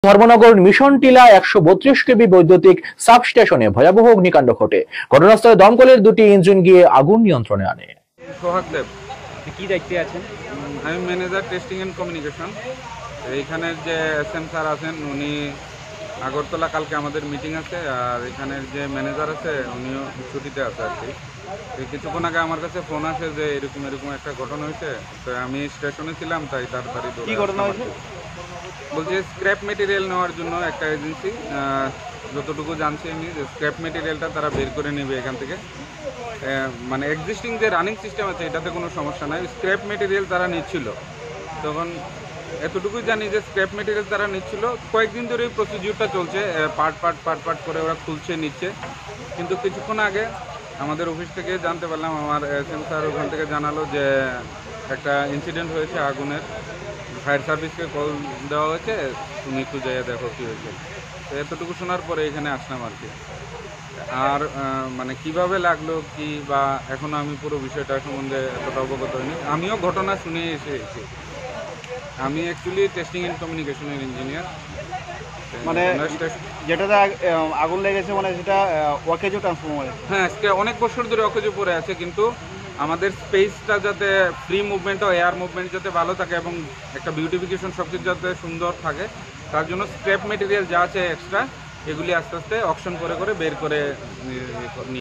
Dharmanagar mission টিলা 132 কেবি বৈদ্যুতিক সাবস্টেশনে ভয়াবহ অগ্নিকাণ্ড ঘটে। ঘটনাস্থলে দমকলের দুটি ইঞ্জিন গিয়ে আগুন নিয়ন্ত্রণে আনে। সোহাগ দেব, কি দায়িত্বে আছেন? আমি ম্যানেজার টেস্টিং অ্যান্ড কমিউনিকেশন। এইখানের যে এসএম স্যার আছেন উনি আগরতলা, কালকে আমাদের মিটিং আছে, আর এখানের যে ম্যানেজার আছে উনিও ছুটিতে আছে আর কি। কিছুক্ষণ আগে আমার কাছে ফোন আসে যে এরকম এরকম একটা ঘটনা হয়েছে, তো আমি স্টেশনে ছিলাম, তাই তাড়াতাড়ি কি ঘটনা হয়েছে? বলছি স্ক্র্যাপ মেটেরিয়াল নেওয়ার জন্য একটা এজেন্সি, যতটুকু জানছি আমি যে স্ক্র্যাপ মেটেরিয়ালটা তারা বের করে নেবে এখান থেকে। মানে এক্সিস্টিং যে রানিং সিস্টেম আছে এটাতে কোনো সমস্যা নাই, স্ক্র্যাপ মেটেরিয়াল তারা নিচ্ছিল। তখন এতটুকুই জানি যে স্ক্র্যাপ মেটেরিয়াল তারা নিচ্ছিল। কয়েকদিন ধরে এই প্রসিডিউরটা চলছে, পার্ট পার্ট করে ওরা খুলছে নিচ্ছে। কিন্তু কিছুক্ষণ আগে আমাদের অফিস থেকে জানতে পারলাম, আমার এসএম স্যার ওখান থেকে জানালো যে একটা ইনসিডেন্ট হয়েছে আগুনের। ফায়ার সার্ভিসকে কল দেওয়া হয়েছে, তুমি একটু যাইয়া দেখো কী হয়েছে। তো এতটুকু শোনার পরে এখানে আসলাম আর কি। আর মানে কিভাবে লাগলো কি বা এখনও আমি পুরো বিষয়টা সম্বন্ধে এতটা অবগত হইনি। আমিও ঘটনা শুনে এসেছি। আমি অ্যাকচুয়ালি টেস্টিং অ্যান্ড কমিউনিকেশনের ইঞ্জিনিয়ার। মানে যেটাতে আগুন লেগেছে মানে সেটা ওয়াকেজো ট্রান্সফরমার। হ্যাঁ, আজকে অনেক বছর ধরে অকেজো পড়ে আছে, কিন্তু আমাদের স্পেসটা যাতে ফ্রি মুভমেন্ট ও এয়ার মুভমেন্ট যাতে ভালো থাকে এবং একটা বিউটিফিকেশন সব কিছু যাতে সুন্দর থাকে, তার জন্য স্ক্র্যাপ মেটেরিয়াল যা আছে এক্সট্রা এগুলি আস্তে আস্তে অকশন করে বের করে